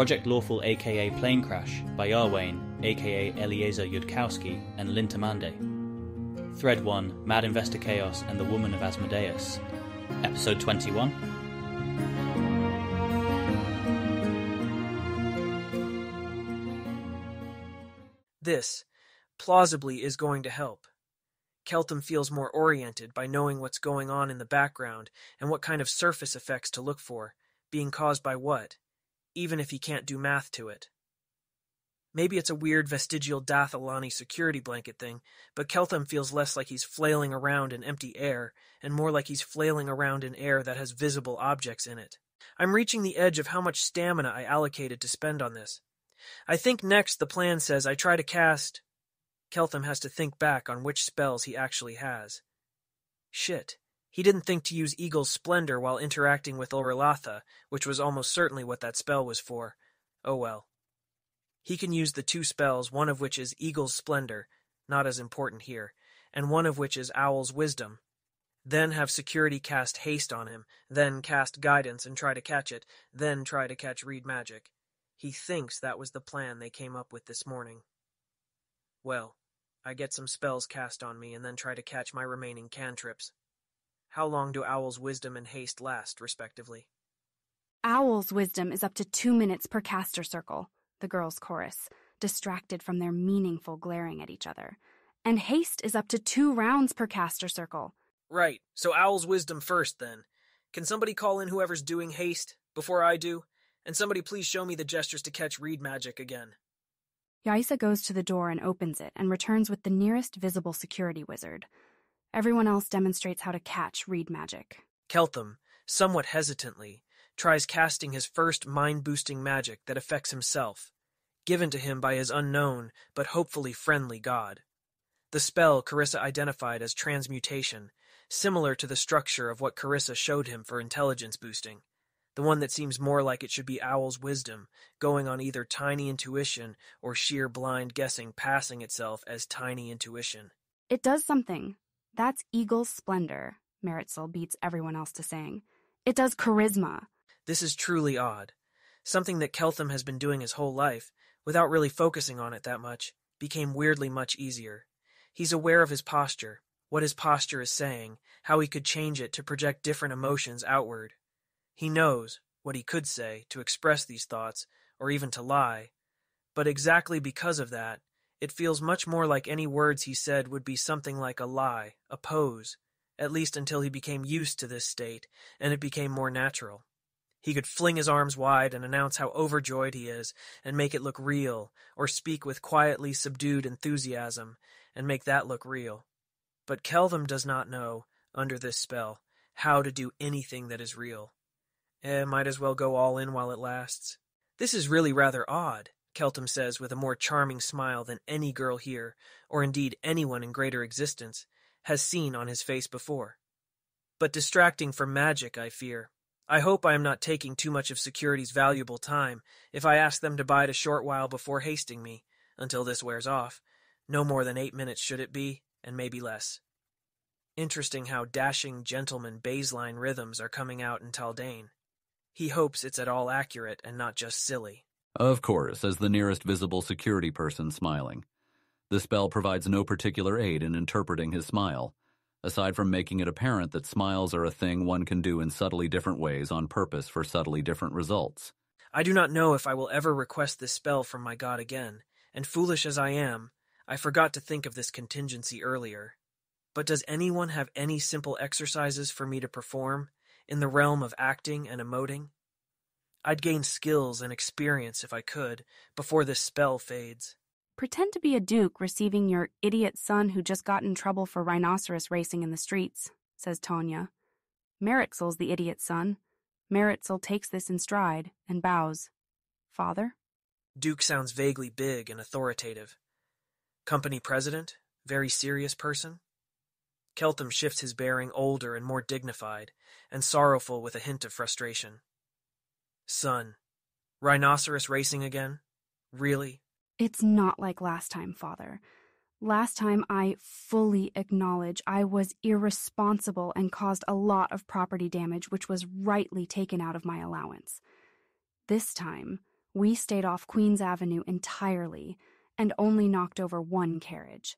Project Lawful aka Planecrash by Yarwain aka Eliezer Yudkowsky and Lintamande. Thread 1, Mad Investor Chaos and the Woman of Asmodeus. Episode 21. This, plausibly, is going to help. Keltham feels more oriented by knowing what's going on in the background and what kind of surface effects to look for, being caused by what, even if he can't do math to it. Maybe it's a weird vestigial Dath Ilani security blanket thing, but Keltham feels less like he's flailing around in empty air and more like he's flailing around in air that has visible objects in it. I'm reaching the edge of how much stamina I allocated to spend on this. I think next the plan says I try to cast... Keltham has to think back on which spells he actually has. Shit. He didn't think to use Eagle's Splendor while interacting with Ulrilatha, which was almost certainly what that spell was for. Oh well. He can use the two spells, one of which is Eagle's Splendor, not as important here, and one of which is Owl's Wisdom. Then have security cast Haste on him, then cast Guidance and try to catch it, then try to catch Read Magic. He thinks that was the plan they came up with this morning. Well, I get some spells cast on me and then try to catch my remaining cantrips. How long do Owl's Wisdom and Haste last, respectively? Owl's Wisdom is up to 2 minutes per caster circle, the girls chorus, distracted from their meaningful glaring at each other. And Haste is up to 2 rounds per caster circle. Right, so Owl's Wisdom first, then. Can somebody call in whoever's doing Haste before I do? And somebody please show me the gestures to catch Read Magic again. Yaisa goes to the door and opens it and returns with the nearest visible security wizard. Everyone else demonstrates how to catch Read Magic. Keltham, somewhat hesitantly, tries casting his first mind-boosting magic that affects himself, given to him by his unknown but hopefully friendly god. The spell Carissa identified as Transmutation, similar to the structure of what Carissa showed him for intelligence boosting. The one that seems more like it should be Owl's Wisdom, going on either tiny intuition or sheer blind guessing passing itself as tiny intuition. It does something. That's Eagle's Splendor, Meritzel beats everyone else to saying. It does charisma. This is truly odd. Something that Keltham has been doing his whole life, without really focusing on it that much, became weirdly much easier. He's aware of his posture, what his posture is saying, how he could change it to project different emotions outward. He knows what he could say to express these thoughts, or even to lie, but exactly because of that, it feels much more like any words he said would be something like a lie, a pose, at least until he became used to this state, and it became more natural. He could fling his arms wide and announce how overjoyed he is, and make it look real, or speak with quietly subdued enthusiasm, and make that look real. But Keltham does not know, under this spell, how to do anything that is real. Might as well go all in while it lasts. This is really rather odd, Keltham says with a more charming smile than any girl here, or indeed anyone in greater existence, has seen on his face before. But distracting from magic, I fear. I hope I am not taking too much of security's valuable time if I ask them to bide a short while before hasting me, until this wears off. No more than 8 minutes should it be, and maybe less. Interesting how dashing gentleman baseline rhythms are coming out in Taldane. He hopes it's at all accurate and not just silly. Of course, as the nearest visible security person smiling. The spell provides no particular aid in interpreting his smile, aside from making it apparent that smiles are a thing one can do in subtly different ways on purpose for subtly different results. I do not know if I will ever request this spell from my god again, and foolish as I am, I forgot to think of this contingency earlier. But does anyone have any simple exercises for me to perform, in the realm of acting and emoting? I'd gain skills and experience if I could, before this spell fades. Pretend to be a duke receiving your idiot son who just got in trouble for rhinoceros racing in the streets, says Tanya. Meritzel's the idiot son. Meritzel takes this in stride and bows. Father? Duke sounds vaguely big and authoritative. Company president? Very serious person? Keltham shifts his bearing older and more dignified, and sorrowful with a hint of frustration. Son, rhinoceros racing again? Really? It's not like last time, Father. Last time I fully acknowledge I was irresponsible and caused a lot of property damage which was rightly taken out of my allowance. This time, We stayed off Queens Avenue entirely and only knocked over one carriage.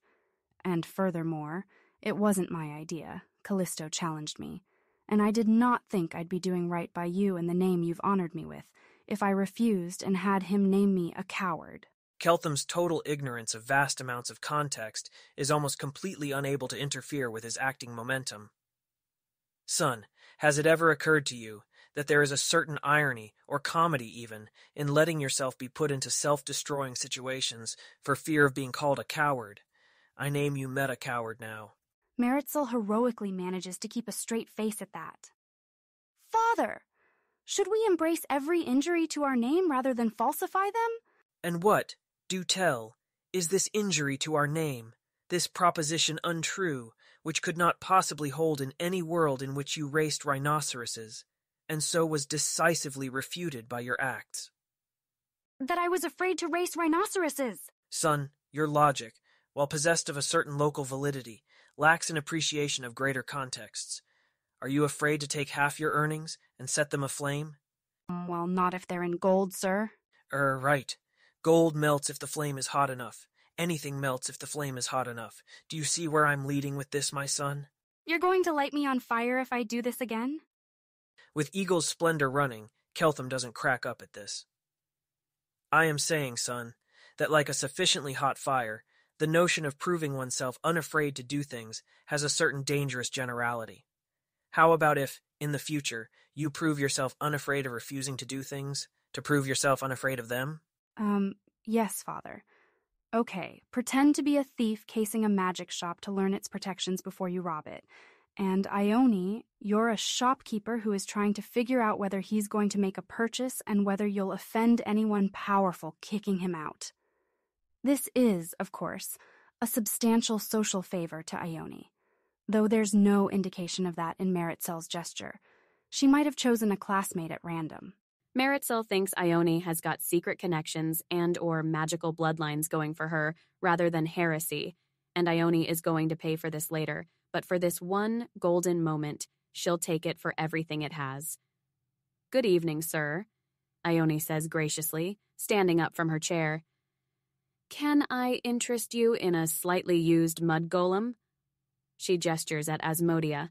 And furthermore, it wasn't my idea. Callisto challenged me. And I did not think I'd be doing right by you and the name you've honored me with if I refused and had him name me a coward. Keltham's total ignorance of vast amounts of context is almost completely unable to interfere with his acting momentum. Son, has it ever occurred to you that there is a certain irony, or comedy even, in letting yourself be put into self-destroying situations for fear of being called a coward? I name you meta-coward now. Maritzel heroically manages to keep a straight face at that. Father, should we embrace every injury to our name rather than falsify them? And what, do tell, is this injury to our name, this proposition untrue, which could not possibly hold in any world in which you raced rhinoceroses, and so was decisively refuted by your acts? That I was afraid to race rhinoceroses. Son, your logic, while possessed of a certain local validity, lacks an appreciation of greater contexts. Are you afraid to take half your earnings and set them aflame? Well, not if they're in gold, sir. Right. Gold melts if the flame is hot enough. Anything melts if the flame is hot enough. Do you see where I'm leading with this, my son? You're going to light me on fire if I do this again? With Eagle's splendor running, Keltham doesn't crack up at this. I am saying, son, that like a sufficiently hot fire, the notion of proving oneself unafraid to do things has a certain dangerous generality. How about if, in the future, you prove yourself unafraid of refusing to do things, to prove yourself unafraid of them? Yes, Father. Okay, pretend to be a thief casing a magic shop to learn its protections before you rob it. And Ione, you're a shopkeeper who is trying to figure out whether he's going to make a purchase and whether you'll offend anyone powerful kicking him out. This is, of course, a substantial social favor to Ione, though there's no indication of that in Maritzel's gesture. She might have chosen a classmate at random. Maritzel thinks Ione has got secret connections and or magical bloodlines going for her rather than heresy, and Ione is going to pay for this later, but for this one golden moment, she'll take it for everything it has. "Good evening, sir," Ione says graciously, standing up from her chair. "Can I interest you in a slightly used mud golem?" She gestures at Asmodeus.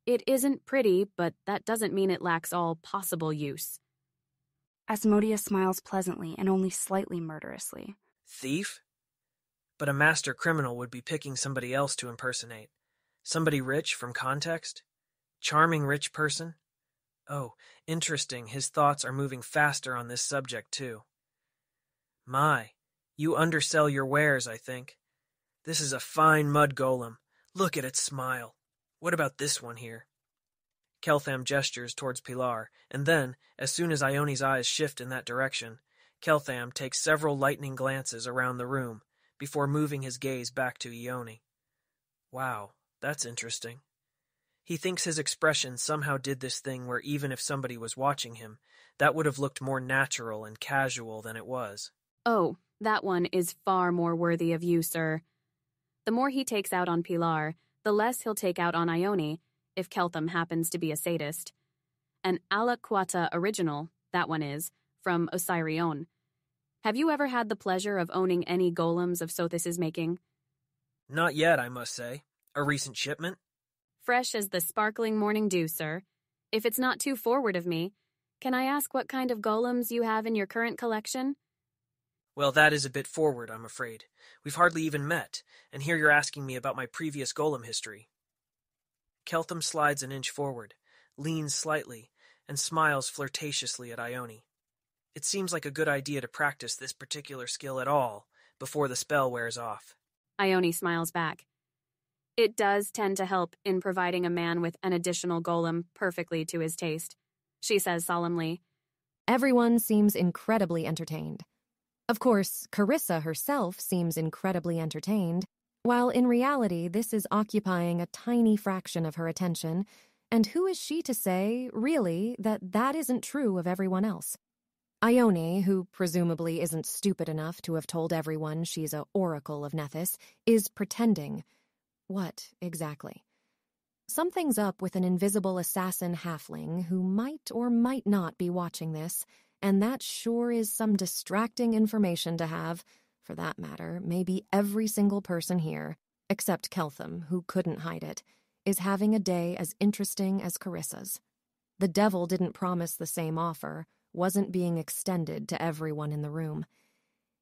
"It isn't pretty, but that doesn't mean it lacks all possible use." Asmodeus smiles pleasantly and only slightly murderously. Thief? But a master criminal would be picking somebody else to impersonate. Somebody rich from context? Charming rich person? Oh, interesting, his thoughts are moving faster on this subject too. My, you undersell your wares, I think. This is a fine mud golem. Look at its smile. What about this one here? Keltham gestures towards Pilar, and then, as soon as Ione's eyes shift in that direction, Keltham takes several lightning glances around the room before moving his gaze back to Ione. Wow, that's interesting. He thinks his expression somehow did this thing where even if somebody was watching him, that would have looked more natural and casual than it was. "Oh, that one is far more worthy of you, sir." The more he takes out on Pilar, the less he'll take out on Ione, if Keltham happens to be a sadist. An Alaquata original, that one is, from Osirion. Have you ever had the pleasure of owning any golems of Sothis' making? Not yet, I must say. A recent shipment? Fresh as the sparkling morning dew, sir. If it's not too forward of me, can I ask what kind of golems you have in your current collection? Well, that is a bit forward, I'm afraid. We've hardly even met, and here you're asking me about my previous golem history. Keltham slides an inch forward, leans slightly, and smiles flirtatiously at Ione. It seems like a good idea to practice this particular skill at all before the spell wears off. Ione smiles back. It does tend to help in providing a man with an additional golem perfectly to his taste, she says solemnly. Everyone seems incredibly entertained. Of course, Carissa herself seems incredibly entertained, while in reality this is occupying a tiny fraction of her attention, and who is she to say, really, that that isn't true of everyone else? Ione, who presumably isn't stupid enough to have told everyone she's a oracle of Nethys, is pretending. What, exactly? Something's up with an invisible assassin halfling who might or might not be watching this, and that sure is some distracting information to have. For that matter, maybe every single person here, except Keltham, who couldn't hide it, is having a day as interesting as Carissa's. The devil didn't promise the same offer, wasn't being extended to everyone in the room.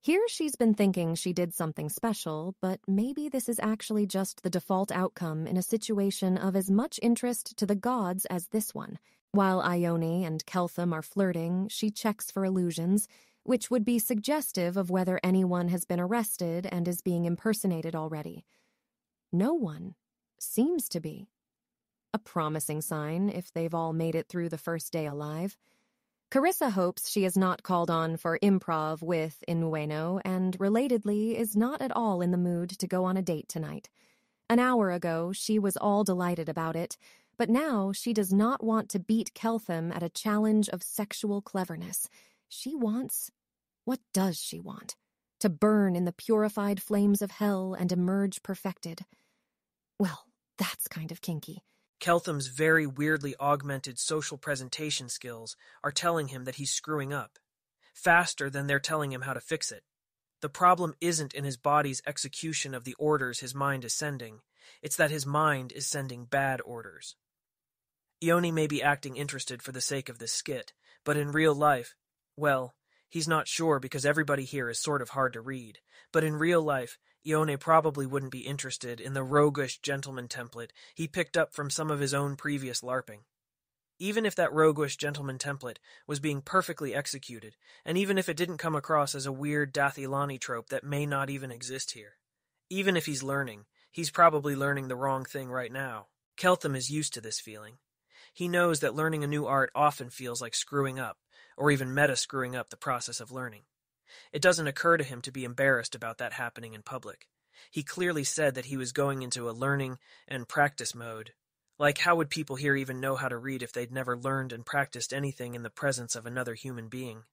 Here she's been thinking she did something special, but maybe this is actually just the default outcome in a situation of as much interest to the gods as this one. While Ione and Keltham are flirting, she checks for illusions, which would be suggestive of whether anyone has been arrested and is being impersonated already. No one seems to be. A promising sign if they've all made it through the first day alive. Carissa hopes she is not called on for improv with Innueno and, relatedly, is not at all in the mood to go on a date tonight. An hour ago, she was all delighted about it, but now she does not want to beat Keltham at a challenge of sexual cleverness. She wants... What does she want? To burn in the purified flames of hell and emerge perfected. Well, that's kind of kinky. Keltham's very weirdly augmented social presentation skills are telling him that he's screwing up, faster than they're telling him how to fix it. The problem isn't in his body's execution of the orders his mind is sending, it's that his mind is sending bad orders. Ione may be acting interested for the sake of this skit, but in real life, well, he's not sure because everybody here is sort of hard to read, but in real life, Ione probably wouldn't be interested in the roguish gentleman template he picked up from some of his own previous LARPing. Even if that roguish gentleman template was being perfectly executed, and even if it didn't come across as a weird Dathilani trope that may not even exist here. Even if he's learning, he's probably learning the wrong thing right now. Keltham is used to this feeling. He knows that learning a new art often feels like screwing up, or even meta-screwing up the process of learning. It doesn't occur to him to be embarrassed about that happening in public. He clearly said that he was going into a learning and practice mode. Like, how would people here even know how to read if they'd never learned and practiced anything in the presence of another human being?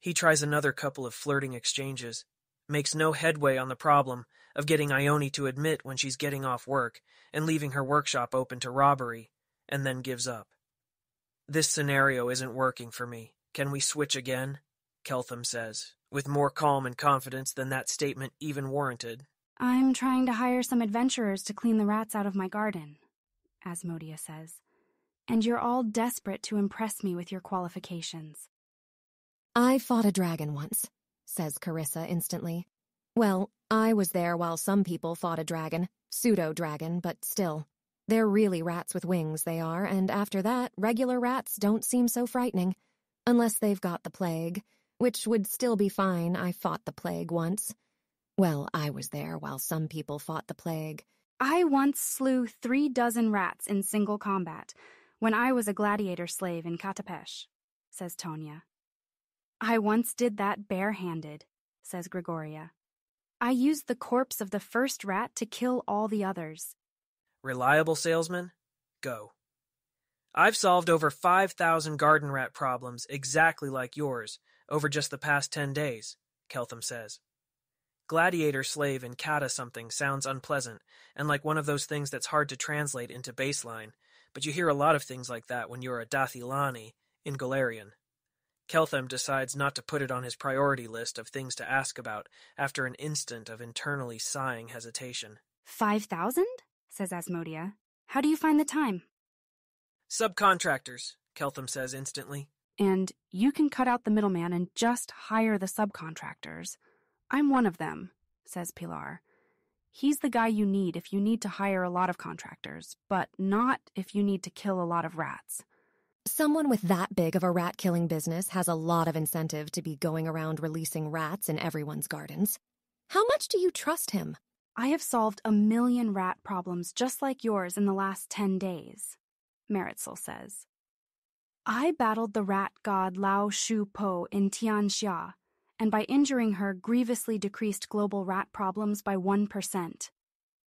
He tries another couple of flirting exchanges, makes no headway on the problem of getting Ione to admit when she's getting off work and leaving her workshop open to robbery, and then gives up. This scenario isn't working for me. Can we switch again? Keltham says, with more calm and confidence than that statement even warranted. I'm trying to hire some adventurers to clean the rats out of my garden, Asmodeus says, and you're all desperate to impress me with your qualifications. I fought a dragon once, says Carissa instantly. Well, I was there while some people fought a dragon, pseudo-dragon, but still. They're really rats with wings, they are, and after that, regular rats don't seem so frightening. Unless they've got the plague, which would still be fine. I fought the plague once. Well, I was there while some people fought the plague. I once slew 36 rats in single combat when I was a gladiator slave in Katapesh, says Tonya. I once did that barehanded, says Gregoria. I used the corpse of the first rat to kill all the others. Reliable salesman? Go. I've solved over 5,000 garden rat problems exactly like yours over just the past 10 days, Keltham says. Gladiator slave in kata something sounds unpleasant and like one of those things that's hard to translate into baseline, but you hear a lot of things like that when you're a Dathilani in Galarian. Keltham decides not to put it on his priority list of things to ask about after an instant of internally sighing hesitation. 5,000? says Asmodia. How do you find the time? Subcontractors, Keltham says instantly. And you can cut out the middleman and just hire the subcontractors. I'm one of them, says Pilar. He's the guy you need if you need to hire a lot of contractors, but not if you need to kill a lot of rats. Someone with that big of a rat-killing business has a lot of incentive to be going around releasing rats in everyone's gardens. How much do you trust him? I have solved 1 million rat problems just like yours in the last 10 days, Meritzel says. I battled the rat god Lao Shu Po in Tianxia, and by injuring her grievously decreased global rat problems by 1%.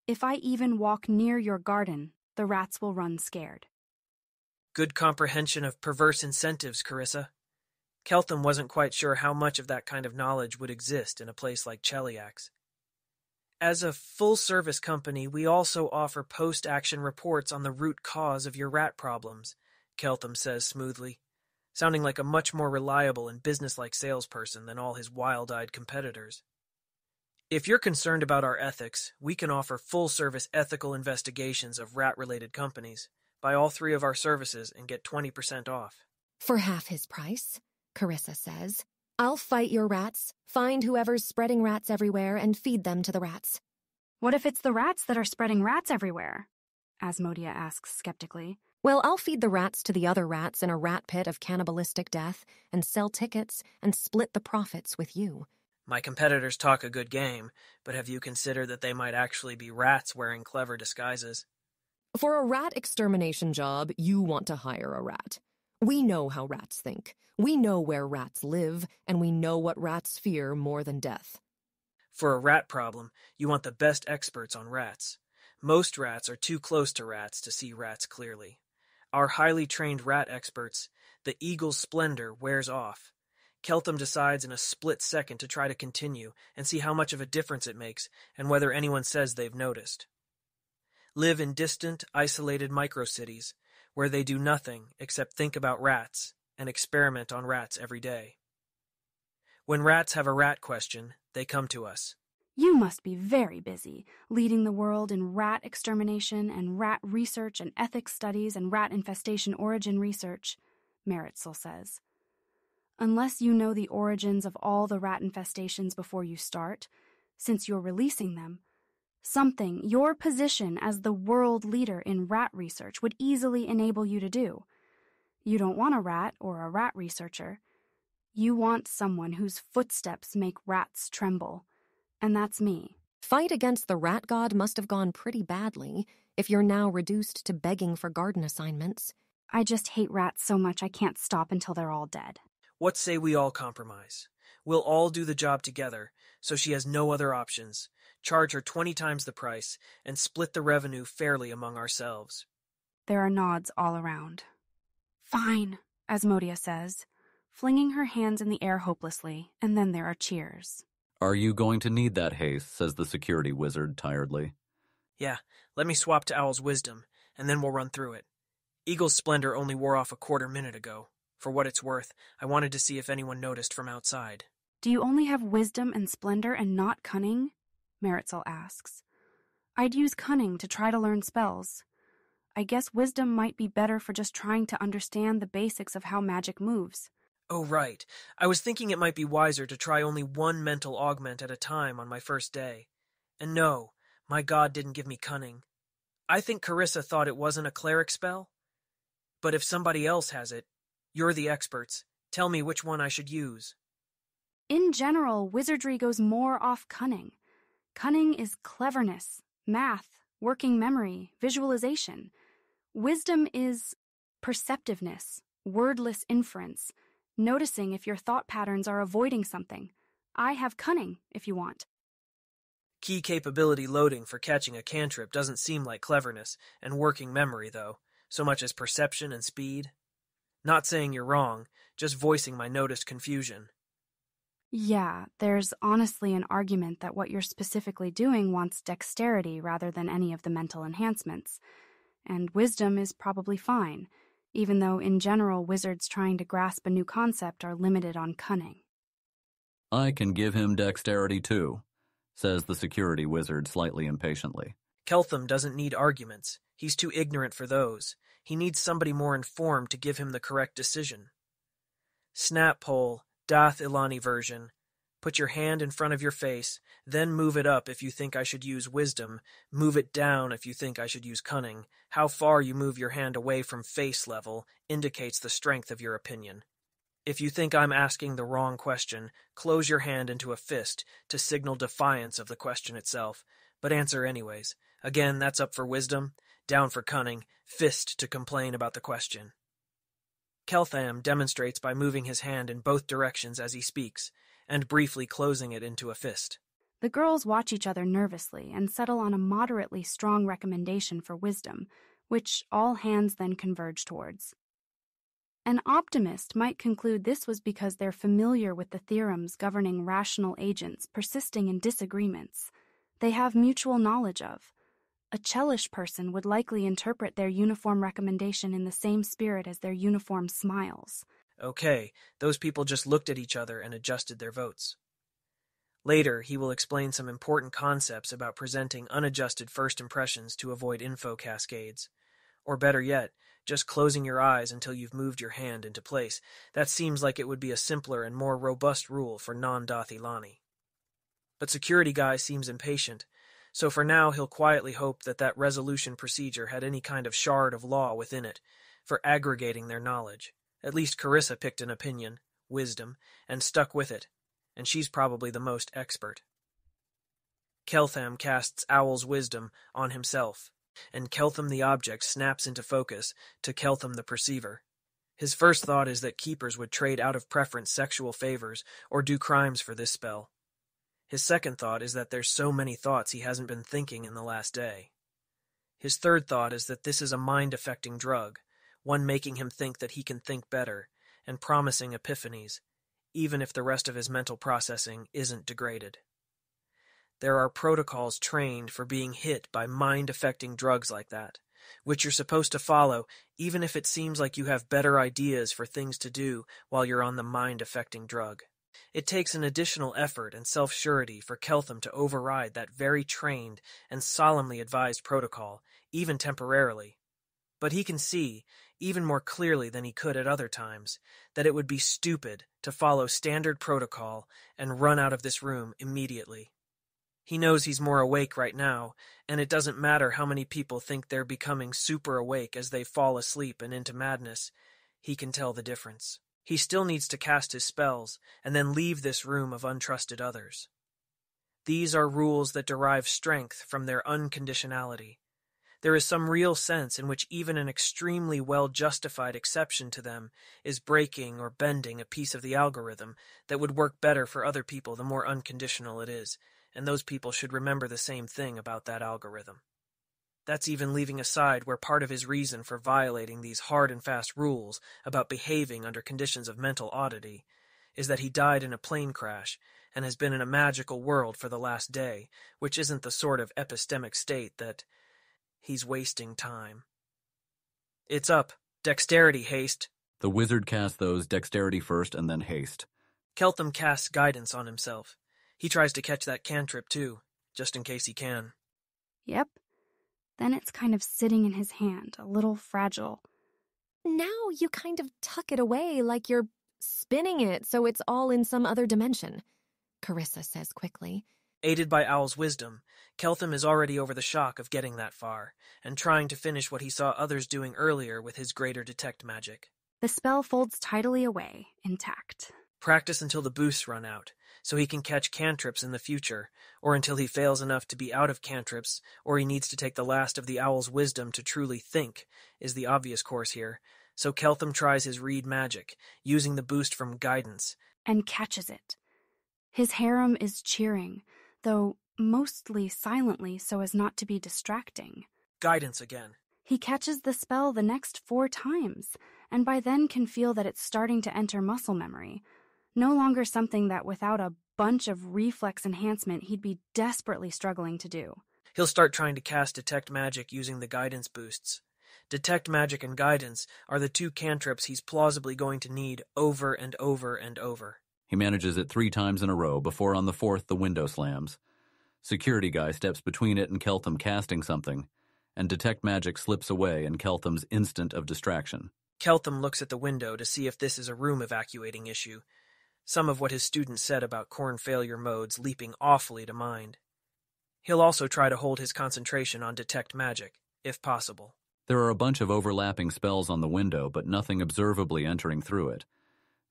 If I even walk near your garden, the rats will run scared. Good comprehension of perverse incentives, Carissa. Keltham wasn't quite sure how much of that kind of knowledge would exist in a place like Cheliax. As a full-service company, we also offer post-action reports on the root cause of your rat problems, Keltham says smoothly. sounding like a much more reliable and businesslike salesperson than all his wild-eyed competitors. If you're concerned about our ethics, we can offer full-service ethical investigations of rat-related companies. Buy all 3 of our services and get 20% off. For half his price, Carissa says. I'll fight your rats, find whoever's spreading rats everywhere, and feed them to the rats. What if it's the rats that are spreading rats everywhere? Asmodeus asks skeptically. Well, I'll feed the rats to the other rats in a rat pit of cannibalistic death and sell tickets and split the profits with you. My competitors talk a good game, but have you considered that they might actually be rats wearing clever disguises? For a rat extermination job, you want to hire a rat. We know how rats think. We know where rats live, and we know what rats fear more than death. For a rat problem, you want the best experts on rats. Most rats are too close to rats to see rats clearly. Our highly trained rat experts, the eagle's splendor wears off. Keltham decides in a split second to try to continue and see how much of a difference it makes and whether anyone says they've noticed. Live in distant, isolated microcities where they do nothing except think about rats and experiment on rats every day. When rats have a rat question, they come to us. You must be very busy, leading the world in rat extermination and rat research and ethics studies and rat infestation origin research, Maritzel says. Unless you know the origins of all the rat infestations before you start, since you're releasing them, your position as the world leader in rat research would easily enable you to do. You don't want a rat or a rat researcher. You want someone whose footsteps make rats tremble. And that's me. Fight against the rat god must have gone pretty badly if you're now reduced to begging for garden assignments. I just hate rats so much I can't stop until they're all dead. What say we all compromise? We'll all do the job together, so she has no other options. Charge her 20 times the price, and split the revenue fairly among ourselves. There are nods all around. Fine, Asmodeus says, flinging her hands in the air hopelessly, and then there are cheers. Are you going to need that haste, says the security wizard tiredly. Yeah, let me swap to Owl's wisdom, and then we'll run through it. Eagle's splendor only wore off a quarter minute ago. For what it's worth, I wanted to see if anyone noticed from outside. Do you only have wisdom and splendor and not cunning? Maritzel asks. I'd use cunning to try to learn spells. I guess wisdom might be better for just trying to understand the basics of how magic moves. Oh, right. I was thinking it might be wiser to try only one mental augment at a time on my first day. And no, my god didn't give me cunning. I think Carissa thought it wasn't a cleric spell. But if somebody else has it, you're the experts. Tell me which one I should use. In general, wizardry goes more off cunning. Cunning is cleverness, math, working memory, visualization. Wisdom is perceptiveness, wordless inference, noticing if your thought patterns are avoiding something. I have cunning, if you want. Key capability loading for catching a cantrip doesn't seem like cleverness and working memory, though, so much as perception and speed. Not saying you're wrong, just voicing my noticed confusion. Yeah, there's honestly an argument that what you're specifically doing wants dexterity rather than any of the mental enhancements. And wisdom is probably fine, even though in general wizards trying to grasp a new concept are limited on cunning. I can give him dexterity too, says the security wizard slightly impatiently. Keltham doesn't need arguments. He's too ignorant for those. He needs somebody more informed to give him the correct decision. Snap poll, Dath Ilani version. Put your hand in front of your face, then move it up if you think I should use wisdom, move it down if you think I should use cunning. How far you move your hand away from face level indicates the strength of your opinion. If you think I'm asking the wrong question, close your hand into a fist to signal defiance of the question itself, but answer anyways. Again, that's up for wisdom, down for cunning, fist to complain about the question. Keltham demonstrates by moving his hand in both directions as he speaks, and briefly closing it into a fist. The girls watch each other nervously and settle on a moderately strong recommendation for wisdom, which all hands then converge towards. An optimist might conclude this was because they're familiar with the theorems governing rational agents persisting in disagreements they have mutual knowledge of. A Chelish person would likely interpret their uniform recommendation in the same spirit as their uniform smiles. Okay, those people just looked at each other and adjusted their votes. Later, he will explain some important concepts about presenting unadjusted first impressions to avoid info cascades. Or better yet, just closing your eyes until you've moved your hand into place. That seems like it would be a simpler and more robust rule for non-Dathilani. But Security Guy seems impatient, so for now he'll quietly hope that that resolution procedure had any kind of shard of law within it, for aggregating their knowledge. At least Carissa picked an opinion, wisdom, and stuck with it, and she's probably the most expert. Keltham casts Owl's wisdom on himself, and Keltham the object snaps into focus to Keltham the perceiver. His first thought is that keepers would trade out of preference sexual favors or do crimes for this spell. His second thought is that there's so many thoughts he hasn't been thinking in the last day. His third thought is that this is a mind-affecting drug, one making him think that he can think better, and promising epiphanies, even if the rest of his mental processing isn't degraded. There are protocols trained for being hit by mind-affecting drugs like that, which you're supposed to follow even if it seems like you have better ideas for things to do while you're on the mind-affecting drug. It takes an additional effort and self-surety for Keltham to override that very trained and solemnly advised protocol, even temporarily. But he can see, even more clearly than he could at other times, that it would be stupid to follow standard protocol and run out of this room immediately. He knows he's more awake right now, and it doesn't matter how many people think they're becoming super awake as they fall asleep and into madness. He can tell the difference. He still needs to cast his spells, and then leave this room of untrusted others. These are rules that derive strength from their unconditionality. There is some real sense in which even an extremely well-justified exception to them is breaking or bending a piece of the algorithm that would work better for other people the more unconditional it is, and those people should remember the same thing about that algorithm. That's even leaving aside where part of his reason for violating these hard and fast rules about behaving under conditions of mental oddity is that he died in a plane crash and has been in a magical world for the last day, which isn't the sort of epistemic state that he's wasting time. It's up. Dexterity, haste. The wizard casts those dexterity first and then haste. Keltham casts guidance on himself. He tries to catch that cantrip too, just in case he can. Yep. Then it's kind of sitting in his hand, a little fragile. Now you kind of tuck it away like you're spinning it so it's all in some other dimension, Carissa says quickly. Aided by Owl's wisdom, Keltham is already over the shock of getting that far, and trying to finish what he saw others doing earlier with his greater detect magic. The spell folds tidily away, intact. Practice until the boosts run out, so he can catch cantrips in the future, or until he fails enough to be out of cantrips, or he needs to take the last of the Owl's wisdom to truly think, is the obvious course here. So Keltham tries his read magic, using the boost from guidance. And catches it. His harem is cheering, though mostly silently so as not to be distracting. Guidance again. He catches the spell the next 4 times, and by then can feel that it's starting to enter muscle memory. No longer something that without a bunch of reflex enhancement he'd be desperately struggling to do. He'll start trying to cast Detect Magic using the guidance boosts. Detect Magic and Guidance are the 2 cantrips he's plausibly going to need over and over and over. He manages it 3 times in a row before on the 4th the window slams. Security Guy steps between it and Keltham casting something, and Detect Magic slips away in Keltham's instant of distraction. Keltham looks at the window to see if this is a room evacuating issue. Some of what his students said about corn failure modes leaping awfully to mind. He'll also try to hold his concentration on Detect Magic, if possible. There are a bunch of overlapping spells on the window, but nothing observably entering through it.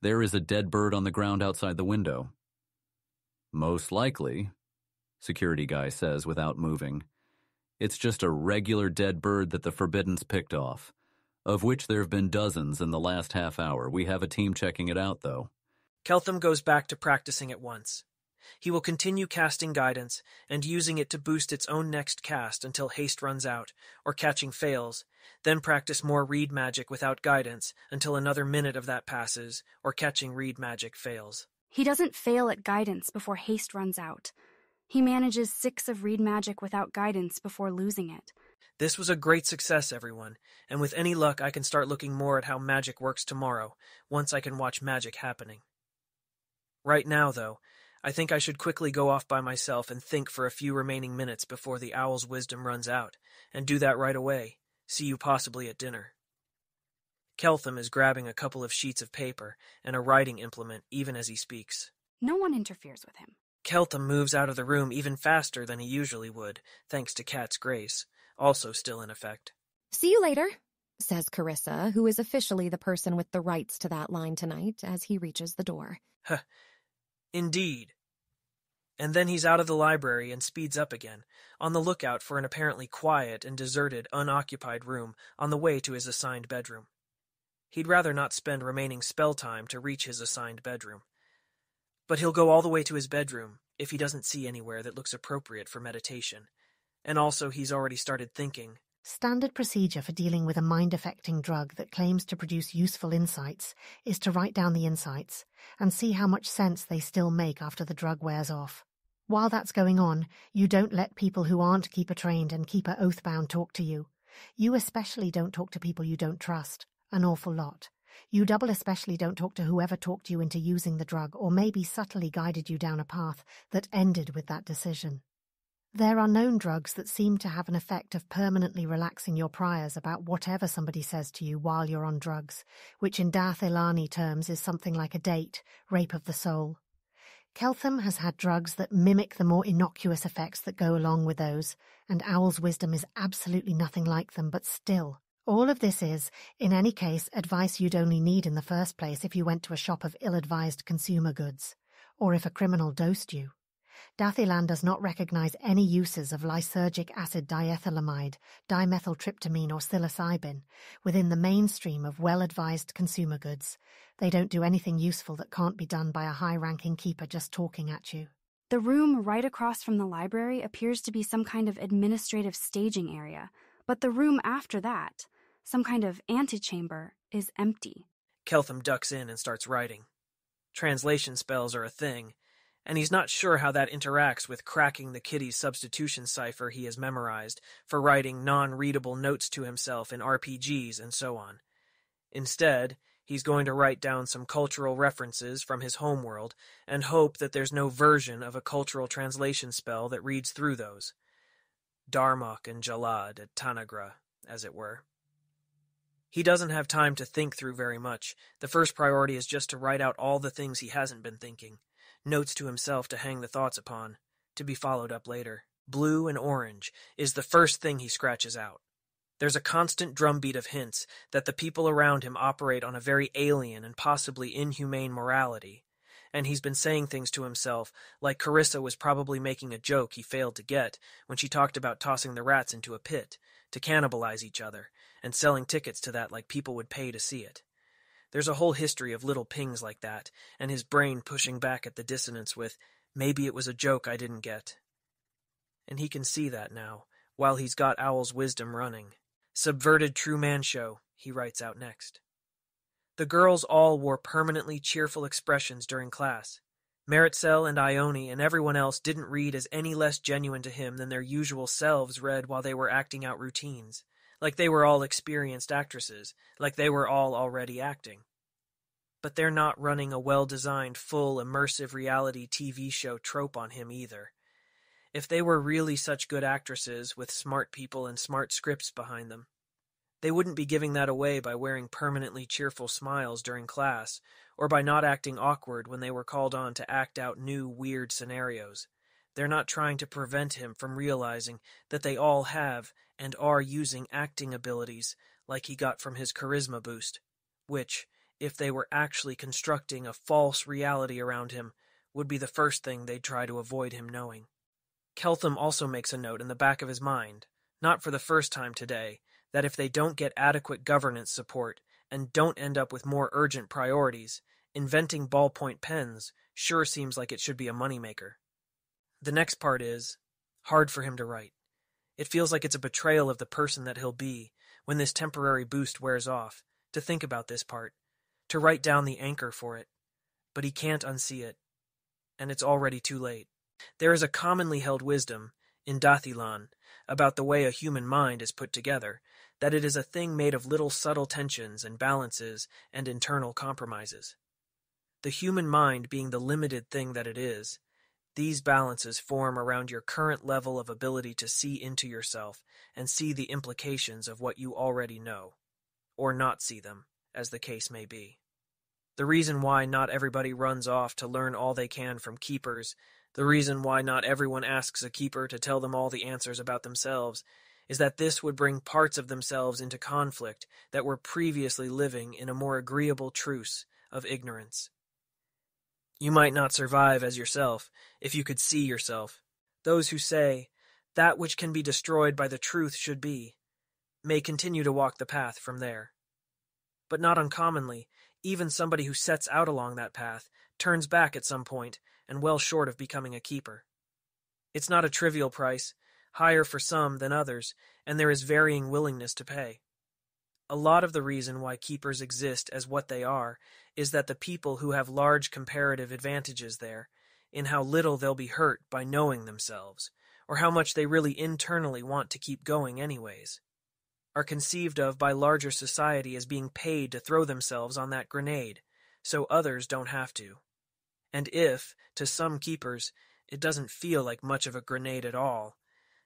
There is a dead bird on the ground outside the window. Most likely, Security Guy says without moving, it's just a regular dead bird that the Forbiddens picked off, of which there have been dozens in the last half hour. We have a team checking it out, though. Keltham goes back to practicing at once. He will continue casting guidance and using it to boost its own next cast until haste runs out, or catching fails, then practice more read magic without guidance until another minute of that passes, or catching read magic fails. He doesn't fail at guidance before haste runs out. He manages 6 of read magic without guidance before losing it. This was a great success, everyone, and with any luck I can start looking more at how magic works tomorrow, once I can watch magic happening. Right now, though, I think I should quickly go off by myself and think for a few remaining minutes before the owl's wisdom runs out, and do that right away. See you possibly at dinner. Keltham is grabbing a couple of sheets of paper and a writing implement even as he speaks. No one interferes with him. Keltham moves out of the room even faster than he usually would, thanks to Kat's grace, also still in effect. "See you later," says Carissa, who is officially the person with the rights to that line tonight, as he reaches the door. Indeed. And then he's out of the library and speeds up again, on the lookout for an apparently quiet and deserted, unoccupied room on the way to his assigned bedroom. He'd rather not spend remaining spell time to reach his assigned bedroom. But he'll go all the way to his bedroom if he doesn't see anywhere that looks appropriate for meditation. And also he's already started thinking. Standard procedure for dealing with a mind-affecting drug that claims to produce useful insights is to write down the insights and see how much sense they still make after the drug wears off. While that's going on, you don't let people who aren't keeper-trained and keeper-oath-bound talk to you. You especially don't talk to people you don't trust. An awful lot. You double especially don't talk to whoever talked you into using the drug or maybe subtly guided you down a path that ended with that decision. There are known drugs that seem to have an effect of permanently relaxing your priors about whatever somebody says to you while you're on drugs, which in Dath Ilani terms is something like a date, rape of the soul. Keltham has had drugs that mimic the more innocuous effects that go along with those, and Owl's wisdom is absolutely nothing like them, but still. All of this is, in any case, advice you'd only need in the first place if you went to a shop of ill-advised consumer goods, or if a criminal dosed you. Dathilan does not recognize any uses of lysergic acid diethylamide, dimethyltryptamine or psilocybin within the mainstream of well-advised consumer goods. They don't do anything useful that can't be done by a high-ranking keeper just talking at you. The room right across from the library appears to be some kind of administrative staging area, but the room after that, some kind of antechamber, is empty. Keltham ducks in and starts writing. Translation spells are a thing, and he's not sure how that interacts with cracking the kitty's substitution cipher he has memorized for writing non-readable notes to himself in RPGs and so on. Instead, he's going to write down some cultural references from his homeworld and hope that there's no version of a cultural translation spell that reads through those. Darmok and Jalad at Tanagra, as it were. He doesn't have time to think through very much. The first priority is just to write out all the things he hasn't been thinking. Notes to himself to hang the thoughts upon, to be followed up later. Blue and orange is the first thing he scratches out. There's a constant drumbeat of hints that the people around him operate on a very alien and possibly inhumane morality, and he's been saying things to himself like Carissa was probably making a joke he failed to get when she talked about tossing the rats into a pit to cannibalize each other and selling tickets to that like people would pay to see it. There's a whole history of little pings like that, and his brain pushing back at the dissonance with, maybe it was a joke I didn't get. And he can see that now, while he's got Owl's wisdom running. Subverted true man show, he writes out next. The girls all wore permanently cheerful expressions during class. Meritxell and Ione and everyone else didn't read as any less genuine to him than their usual selves read while they were acting out routines. Like they were all experienced actresses, like they were all already acting. But they're not running a well-designed, full, immersive reality TV show trope on him either. If they were really such good actresses with smart people and smart scripts behind them, they wouldn't be giving that away by wearing permanently cheerful smiles during class, or by not acting awkward when they were called on to act out new, weird scenarios. They're not trying to prevent him from realizing that they all have and are using acting abilities like he got from his charisma boost, which, if they were actually constructing a false reality around him, would be the first thing they'd try to avoid him knowing. Keltham also makes a note in the back of his mind, not for the first time today, that if they don't get adequate governance support and don't end up with more urgent priorities, inventing ballpoint pens sure seems like it should be a moneymaker. The next part is hard for him to write. It feels like it's a betrayal of the person that he'll be when this temporary boost wears off, to think about this part, to write down the anchor for it. But he can't unsee it, and it's already too late. There is a commonly held wisdom, in Dathilan, about the way a human mind is put together, that it is a thing made of little subtle tensions and balances and internal compromises. The human mind being the limited thing that it is, these balances form around your current level of ability to see into yourself and see the implications of what you already know, or not see them, as the case may be. The reason why not everybody runs off to learn all they can from keepers, the reason why not everyone asks a keeper to tell them all the answers about themselves, is that this would bring parts of themselves into conflict that were previously living in a more agreeable truce of ignorance. You might not survive as yourself if you could see yourself. Those who say, that which can be destroyed by the truth should be, may continue to walk the path from there. But not uncommonly, even somebody who sets out along that path turns back at some point and well short of becoming a keeper. It's not a trivial price, higher for some than others, and there is varying willingness to pay. A lot of the reason why keepers exist as what they are is that the people who have large comparative advantages there, in how little they'll be hurt by knowing themselves, or how much they really internally want to keep going anyways, are conceived of by larger society as being paid to throw themselves on that grenade, so others don't have to. And if, to some keepers, it doesn't feel like much of a grenade at all,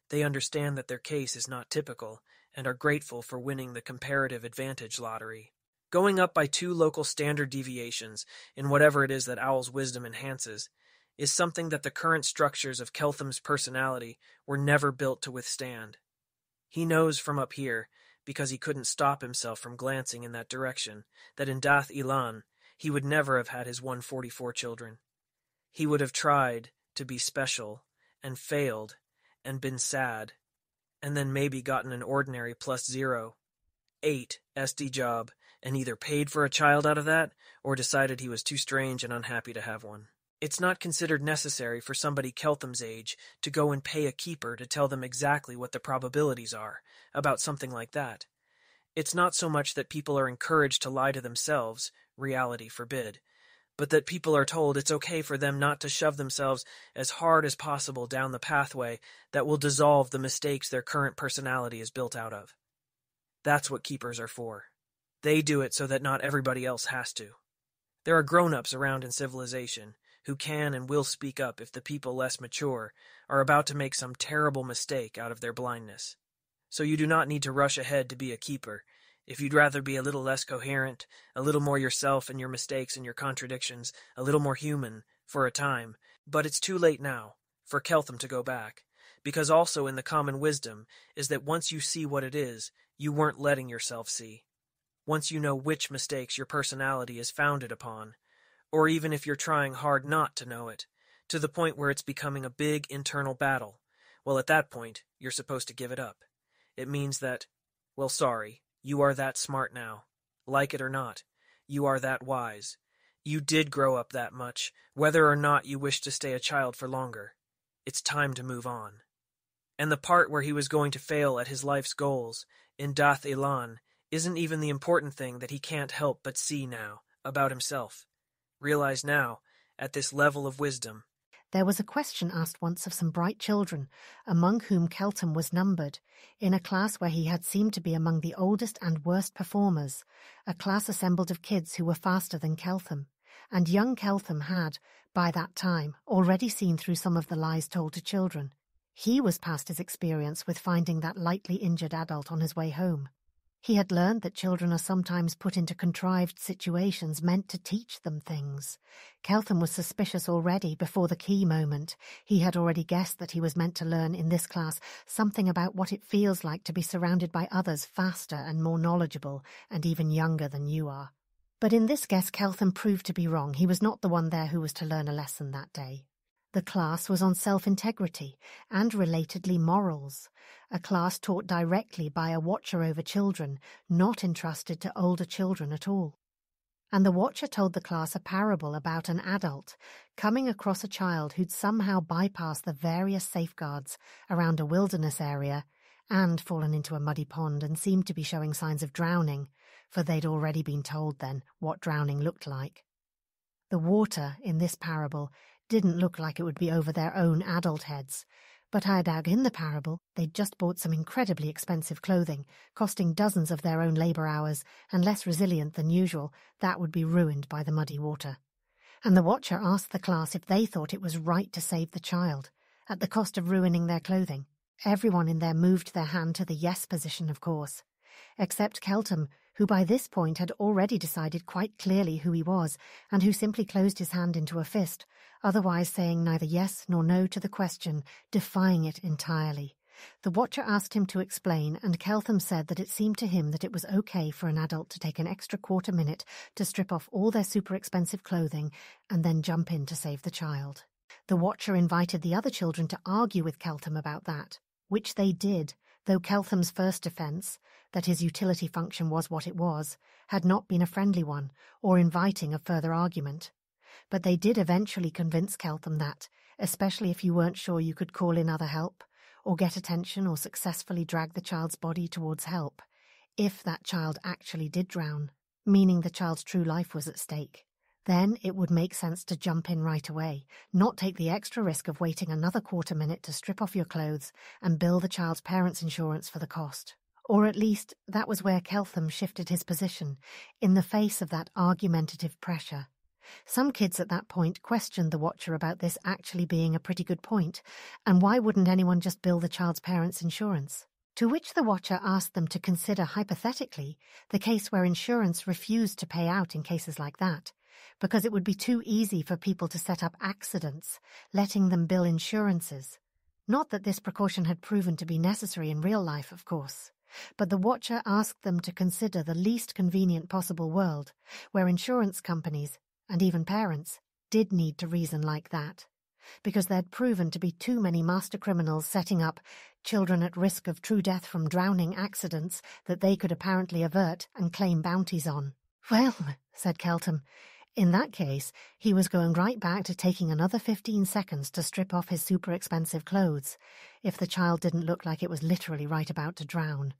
they understand that their case is not typical, and are grateful for winning the comparative advantage lottery. Going up by 2 local standard deviations in whatever it is that Owl's wisdom enhances is something that the current structures of Keltham's personality were never built to withstand. He knows from up here, because he couldn't stop himself from glancing in that direction, that in Dath Ilan he would never have had his 144 children. He would have tried to be special, and failed, and been sad, and then maybe gotten an ordinary +0, 8 SD job, and either paid for a child out of that, or decided he was too strange and unhappy to have one. It's not considered necessary for somebody Keltham's age to go and pay a keeper to tell them exactly what the probabilities are about something like that. It's not so much that people are encouraged to lie to themselves, reality forbid, but that people are told it's okay for them not to shove themselves as hard as possible down the pathway that will dissolve the mistakes their current personality is built out of. That's what keepers are for. They do it so that not everybody else has to. There are grown-ups around in civilization who can and will speak up if the people less mature are about to make some terrible mistake out of their blindness. So you do not need to rush ahead to be a keeper. If you'd rather be a little less coherent, a little more yourself and your mistakes and your contradictions, a little more human, for a time, but it's too late now for Keltham to go back, because also in the common wisdom is that once you see what it is, you weren't letting yourself see. Once you know which mistakes your personality is founded upon, or even if you're trying hard not to know it, to the point where it's becoming a big internal battle, well, at that point, you're supposed to give it up. It means that, well, sorry, you are that smart now. Like it or not, you are that wise. You did grow up that much, whether or not you wish to stay a child for longer. It's time to move on. And the part where he was going to fail at his life's goals, in Dath Ilan, isn't even the important thing that he can't help but see now, about himself. Realize now, at this level of wisdom. There was a question asked once of some bright children, among whom Keltham was numbered, in a class where he had seemed to be among the oldest and worst performers, a class assembled of kids who were faster than Keltham, and young Keltham had, by that time, already seen through some of the lies told to children. He was past his experience with finding that lightly injured adult on his way home. He had learned that children are sometimes put into contrived situations meant to teach them things. Keltham was suspicious already before the key moment. He had already guessed that he was meant to learn in this class something about what it feels like to be surrounded by others faster and more knowledgeable and even younger than you are. But in this guess Keltham proved to be wrong. He was not the one there who was to learn a lesson that day. The class was on self-integrity and, relatedly, morals, a class taught directly by a watcher over children, not entrusted to older children at all. And the watcher told the class a parable about an adult coming across a child who'd somehow bypassed the various safeguards around a wilderness area and fallen into a muddy pond and seemed to be showing signs of drowning, for they'd already been told then what drowning looked like. The water in this parable didn't look like it would be over their own adult heads, But I doubt in the parable they'd just bought some incredibly expensive clothing, costing dozens of their own labour hours, and less resilient than usual, that would be ruined by the muddy water. And the watcher asked the class if they thought it was right to save the child, at the cost of ruining their clothing. Everyone in there moved their hand to the yes position, of course, except Keltham, who by this point had already decided quite clearly who he was, and who simply closed his hand into a fist, otherwise saying neither yes nor no to the question, defying it entirely. The watcher asked him to explain, and Keltham said that it seemed to him that it was okay for an adult to take an extra quarter minute to strip off all their super expensive clothing and then jump in to save the child. The watcher invited the other children to argue with Keltham about that, which they did, though Keltham's first defence, that his utility function was what it was, had not been a friendly one or inviting of further argument. But they did eventually convince Keltham that, especially if you weren't sure you could call in other help, or get attention or successfully drag the child's body towards help, if that child actually did drown, meaning the child's true life was at stake, then it would make sense to jump in right away, not take the extra risk of waiting another quarter minute to strip off your clothes and bill the child's parents' insurance for the cost. Or at least that was where Keltham shifted his position, in the face of that argumentative pressure. Some kids at that point questioned the watcher about this actually being a pretty good point, and why wouldn't anyone just bill the child's parents' insurance? To which the watcher asked them to consider hypothetically the case where insurance refused to pay out in cases like that, because it would be too easy for people to set up accidents, letting them bill insurances. Not that this precaution had proven to be necessary in real life, of course. But the watcher asked them to consider the least convenient possible world, where insurance companies, and even parents, did need to reason like that, because there'd proven to be too many master criminals setting up children at risk of true death from drowning accidents that they could apparently avert and claim bounties on. Well, said Keltham, in that case, he was going right back to taking another 15 seconds to strip off his super expensive clothes, if the child didn't look like it was literally right about to drown.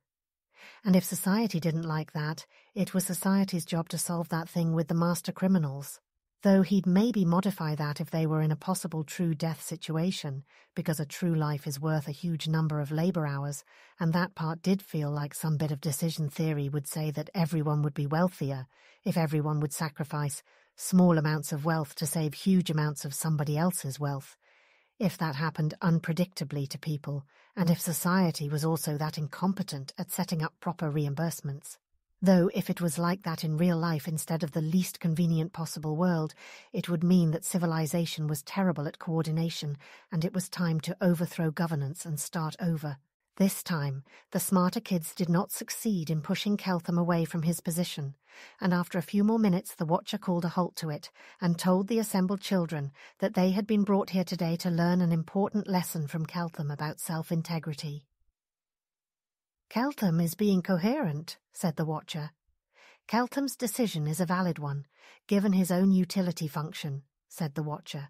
And if society didn't like that, it was society's job to solve that thing with the master criminals. Though he'd maybe modify that if they were in a possible true death situation, because a true life is worth a huge number of labour hours, and that part did feel like some bit of decision theory would say that everyone would be wealthier if everyone would sacrifice small amounts of wealth to save huge amounts of somebody else's wealth, if that happened unpredictably to people, and if society was also that incompetent at setting up proper reimbursements. Though if it was like that in real life instead of the least convenient possible world, it would mean that civilization was terrible at coordination, and it was time to overthrow governance and start over. This time, the smarter kids did not succeed in pushing Keltham away from his position, and after a few more minutes the watcher called a halt to it and told the assembled children that they had been brought here today to learn an important lesson from Keltham about self-integrity. "Keltham is being coherent," said the watcher. "Keltham's decision is a valid one, given his own utility function," said the watcher.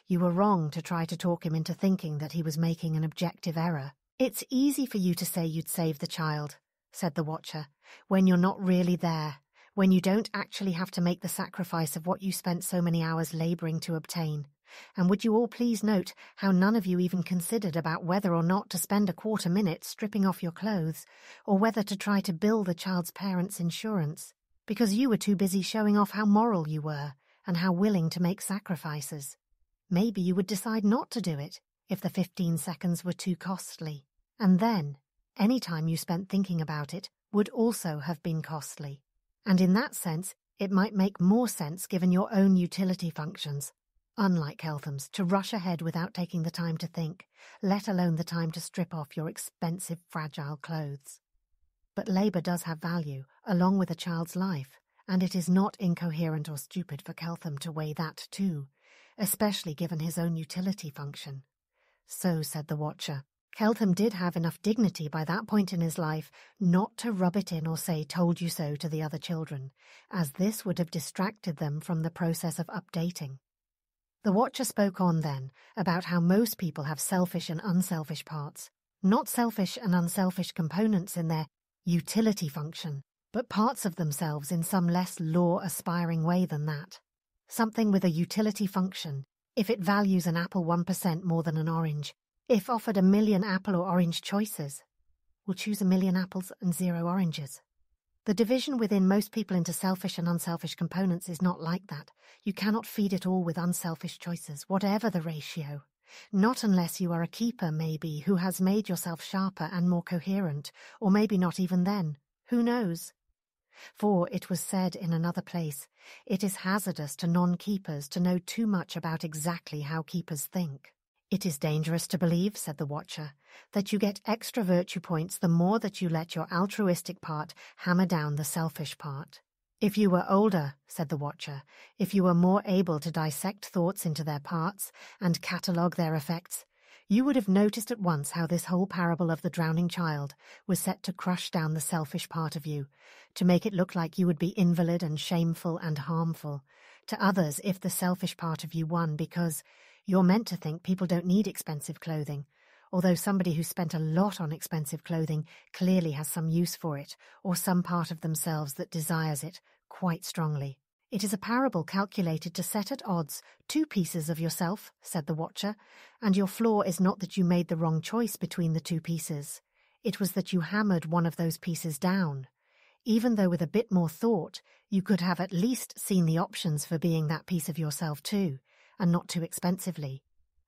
"You were wrong to try to talk him into thinking that he was making an objective error." "It's easy for you to say you'd save the child," said the watcher, "when you're not really there, when you don't actually have to make the sacrifice of what you spent so many hours labouring to obtain. And would you all please note how none of you even considered about whether or not to spend a quarter minute stripping off your clothes, or whether to try to bill the child's parents' insurance, because you were too busy showing off how moral you were and how willing to make sacrifices. Maybe you would decide not to do it if the 15 seconds were too costly. And then, any time you spent thinking about it would also have been costly. And in that sense, it might make more sense given your own utility functions, unlike Keltham's, to rush ahead without taking the time to think, let alone the time to strip off your expensive, fragile clothes. But labour does have value, along with a child's life, and it is not incoherent or stupid for Keltham to weigh that too, especially given his own utility function. So said the watcher. Keltham did have enough dignity by that point in his life not to rub it in or say "told you so" to the other children, as this would have distracted them from the process of updating. The watcher spoke on then about how most people have selfish and unselfish parts, not selfish and unselfish components in their utility function, but parts of themselves in some less law-aspiring way than that. Something with a utility function, if it values an apple 1% more than an orange, If offered 1,000,000 apple or orange choices, will choose 1,000,000 apples and 0 oranges. The division within most people into selfish and unselfish components is not like that. You cannot feed it all with unselfish choices, whatever the ratio. Not unless you are a keeper, maybe, who has made yourself sharper and more coherent, or maybe not even then. Who knows? For it was said in another place, it is hazardous to non-keepers to know too much about exactly how keepers think. It is dangerous to believe, said the Watcher, that you get extra virtue points the more that you let your altruistic part hammer down the selfish part. If you were older, said the Watcher, if you were more able to dissect thoughts into their parts and catalogue their effects, you would have noticed at once how this whole parable of the drowning child was set to crush down the selfish part of you, to make it look like you would be invalid and shameful and harmful to others if the selfish part of you won, because you're meant to think people don't need expensive clothing, although somebody who spent a lot on expensive clothing clearly has some use for it, or some part of themselves that desires it quite strongly. It is a parable calculated to set at odds 2 pieces of yourself, said the Watcher, and your flaw is not that you made the wrong choice between the 2 pieces. It was that you hammered one of those pieces down. Even though with a bit more thought, you could have at least seen the options for being that piece of yourself too, and not too expensively.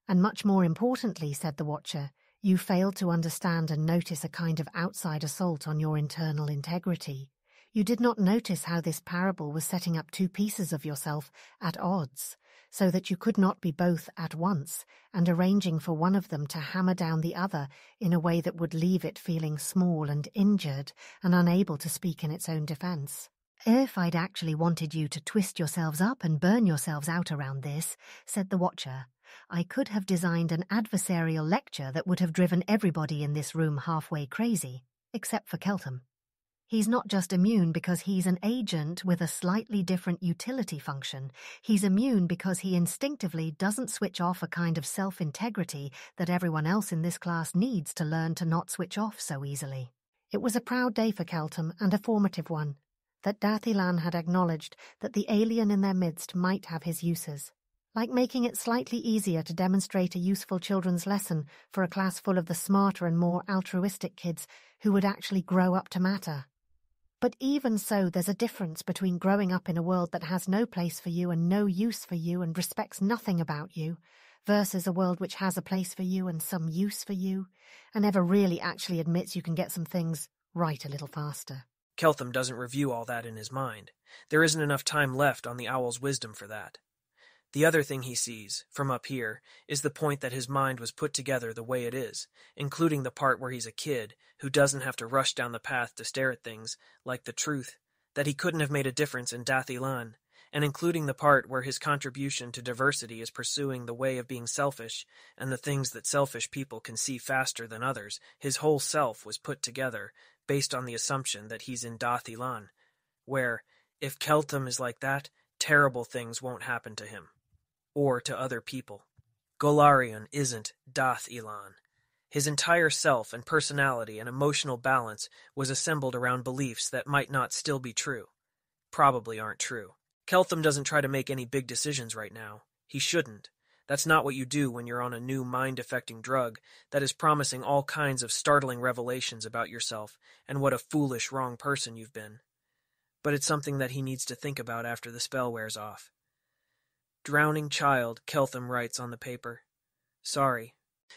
And much more importantly, said the Watcher, you failed to understand and notice a kind of outside assault on your internal integrity. You did not notice how this parable was setting up 2 pieces of yourself at odds, so that you could not be both at once, and arranging for one of them to hammer down the other in a way that would leave it feeling small and injured and unable to speak in its own defence. If I'd actually wanted you to twist yourselves up and burn yourselves out around this, said the Watcher, I could have designed an adversarial lecture that would have driven everybody in this room halfway crazy, except for Keltham. He's not just immune because he's an agent with a slightly different utility function. He's immune because he instinctively doesn't switch off a kind of self-integrity that everyone else in this class needs to learn to not switch off so easily. It was a proud day for Keltham, and a formative one, that Dathilan had acknowledged that the alien in their midst might have his uses, like making it slightly easier to demonstrate a useful children's lesson for a class full of the smarter and more altruistic kids who would actually grow up to matter. But even so, there's a difference between growing up in a world that has no place for you and no use for you and respects nothing about you, versus a world which has a place for you and some use for you, and never really actually admits you can get some things right a little faster. Keltham doesn't review all that in his mind. There isn't enough time left on the owl's wisdom for that. The other thing he sees, from up here, is the point that his mind was put together the way it is, including the part where he's a kid, who doesn't have to rush down the path to stare at things, like the truth, that he couldn't have made a difference in Dathilan, and including the part where his contribution to diversity is pursuing the way of being selfish, and the things that selfish people can see faster than others. His whole self was put together, based on the assumption that he's in Dathilan, where, if Keltham is like that, terrible things won't happen to him. Or to other people. Golarion isn't Dath-Ilan. His entire self and personality and emotional balance was assembled around beliefs that might not still be true. Probably aren't true. Keltham doesn't try to make any big decisions right now. He shouldn't. That's not what you do when you're on a new mind-affecting drug that is promising all kinds of startling revelations about yourself and what a foolish, wrong person you've been. But it's something that he needs to think about after the spell wears off. Drowning child, Keltham writes on the paper. Sorry.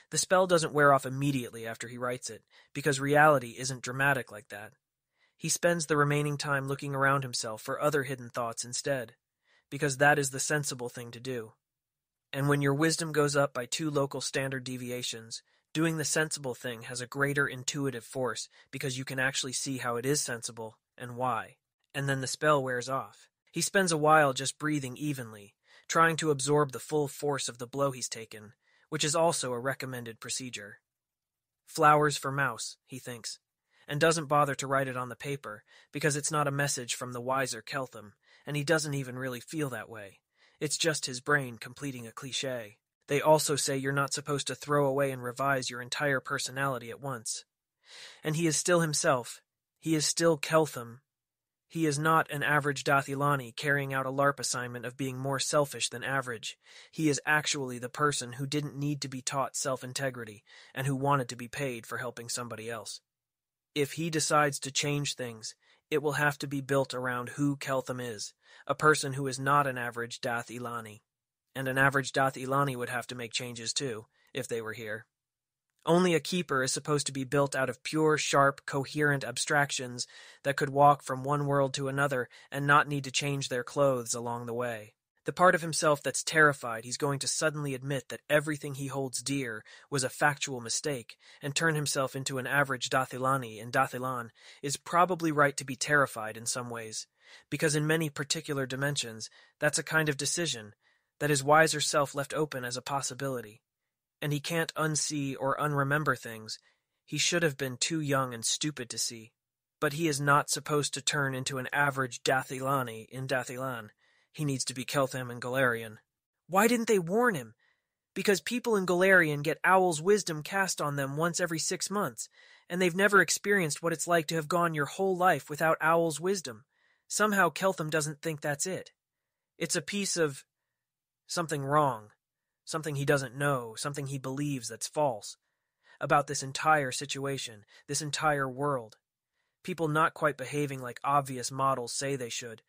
The spell doesn't wear off immediately after he writes it, because reality isn't dramatic like that. He spends the remaining time looking around himself for other hidden thoughts instead, because that is the sensible thing to do. And when your wisdom goes up by 2 local standard deviations, doing the sensible thing has a greater intuitive force because you can actually see how it is sensible and why. And then the spell wears off. He spends a while just breathing evenly, trying to absorb the full force of the blow he's taken, which is also a recommended procedure. Flowers for mouse, he thinks, and doesn't bother to write it on the paper because it's not a message from the wiser Keltham, and he doesn't even really feel that way. It's just his brain completing a cliché. They also say you're not supposed to throw away and revise your entire personality at once. And he is still himself. He is still Keltham. He is not an average Dathilani carrying out a LARP assignment of being more selfish than average. He is actually the person who didn't need to be taught self-integrity and who wanted to be paid for helping somebody else. If he decides to change things, it will have to be built around who Keltham is, a person who is not an average Dathilani. And an average Dathilani would have to make changes too, if they were here. Only a keeper is supposed to be built out of pure, sharp, coherent abstractions that could walk from one world to another and not need to change their clothes along the way. The part of himself that's terrified he's going to suddenly admit that everything he holds dear was a factual mistake and turn himself into an average Dathilani in Dathilan is probably right to be terrified in some ways, because in many particular dimensions, that's a kind of decision that his wiser self left open as a possibility. And he can't unsee or unremember things he should have been too young and stupid to see. But he is not supposed to turn into an average Dathilani in Dathilan. He needs to be Keltham and Galarian. Why didn't they warn him? Because people in Galarian get Owl's wisdom cast on them once every 6 months, and they've never experienced what it's like to have gone your whole life without Owl's wisdom. Somehow Keltham doesn't think that's it. It's a piece of something wrong. Something he doesn't know, something he believes that's false, about this entire situation, this entire world. People not quite behaving like obvious models say they should,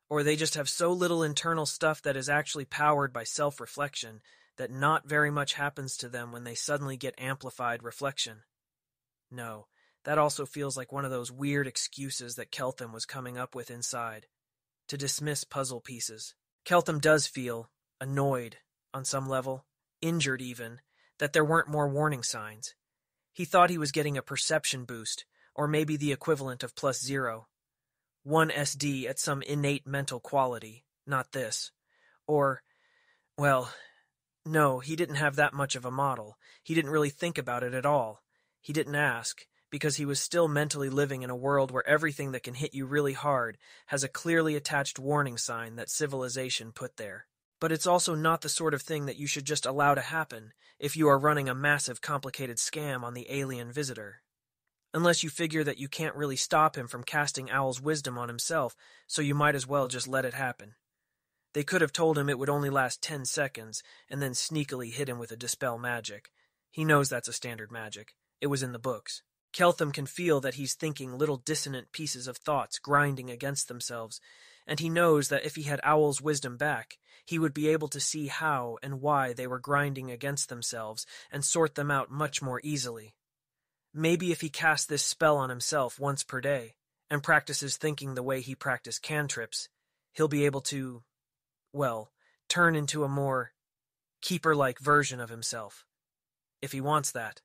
or they just have so little internal stuff that is actually powered by self-reflection that not very much happens to them when they suddenly get amplified reflection. No, that also feels like one of those weird excuses that Keltham was coming up with inside, to dismiss puzzle pieces. Keltham does feel annoyed, on some level, injured even, that there weren't more warning signs. He thought he was getting a perception boost, or maybe the equivalent of +0. 1 SD at some innate mental quality, not this. Or, well, no, he didn't have that much of a model. He didn't really think about it at all. He didn't ask, because he was still mentally living in a world where everything that can hit you really hard has a clearly attached warning sign that civilization put there. But it's also not the sort of thing that you should just allow to happen if you are running a massive complicated scam on the alien visitor. Unless you figure that you can't really stop him from casting Owl's wisdom on himself, so you might as well just let it happen. They could have told him it would only last 10 seconds, and then sneakily hit him with a dispel magic. He knows that's a standard magic. It was in the books. Keltham can feel that he's thinking little dissonant pieces of thoughts grinding against themselves, and he knows that if he had Owl's wisdom back, he would be able to see how and why they were grinding against themselves and sort them out much more easily. Maybe if he casts this spell on himself once per day, and practices thinking the way he practiced cantrips, he'll be able to, well, turn into a more keeper-like version of himself. If he wants that.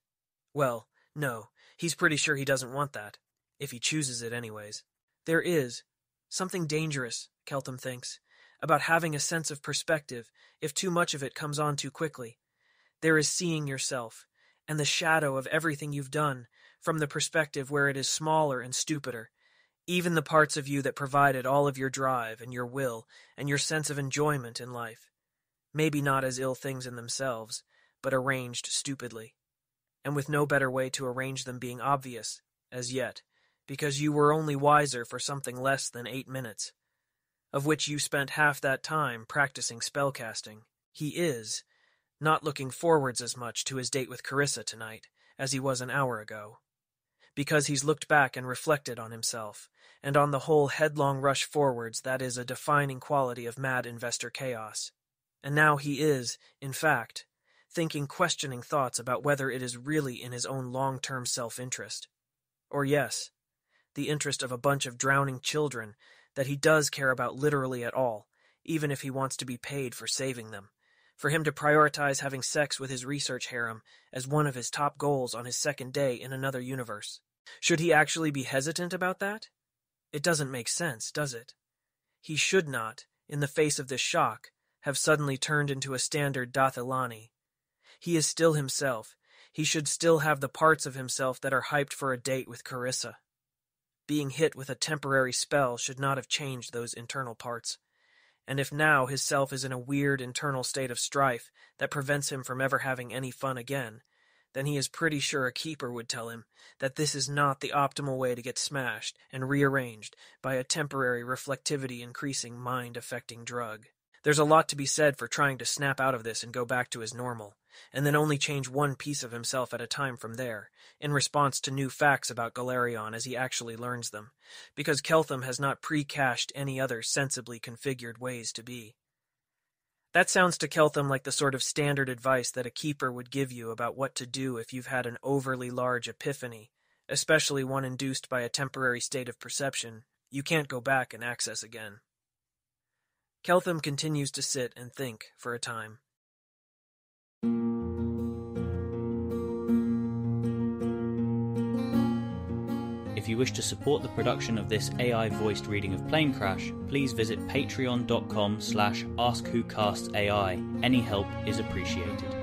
Well, no, he's pretty sure he doesn't want that, if he chooses it anyways. There is something dangerous, Keltham thinks, about having a sense of perspective if too much of it comes on too quickly. There is seeing yourself, and the shadow of everything you've done, from the perspective where it is smaller and stupider, even the parts of you that provided all of your drive and your will and your sense of enjoyment in life. Maybe not as ill things in themselves, but arranged stupidly, and with no better way to arrange them being obvious, as yet, because you were only wiser for something less than 8 minutes, of which you spent half that time practicing spellcasting. He is not looking forwards as much to his date with Carissa tonight as he was an hour ago, because he's looked back and reflected on himself, and on the whole headlong rush forwards that is a defining quality of mad investor chaos. And now he is, in fact, thinking questioning thoughts about whether it is really in his own long-term self-interest. Or yes, the interest of a bunch of drowning children that he does care about literally at all, even if he wants to be paid for saving them. For him to prioritize having sex with his research harem as one of his top goals on his second day in another universe. Should he actually be hesitant about that? It doesn't make sense, does it? He should not, in the face of this shock, have suddenly turned into a standard Dathilani. He is still himself. He should still have the parts of himself that are hyped for a date with Carissa. Being hit with a temporary spell should not have changed those internal parts. And if now his self is in a weird internal state of strife that prevents him from ever having any fun again, then he is pretty sure a keeper would tell him that this is not the optimal way to get smashed and rearranged by a temporary reflectivity-increasing mind-affecting drug. There's a lot to be said for trying to snap out of this and go back to his normal, and then only change one piece of himself at a time from there, in response to new facts about Galerion as he actually learns them, because Keltham has not pre-cached any other sensibly configured ways to be. That sounds to Keltham like the sort of standard advice that a keeper would give you about what to do if you've had an overly large epiphany, especially one induced by a temporary state of perception you can't go back and access again. Keltham continues to sit and think for a time. If you wish to support the production of this AI-voiced reading of Planecrash, please visit patreon.com/AskWhoCastsAI. Any help is appreciated.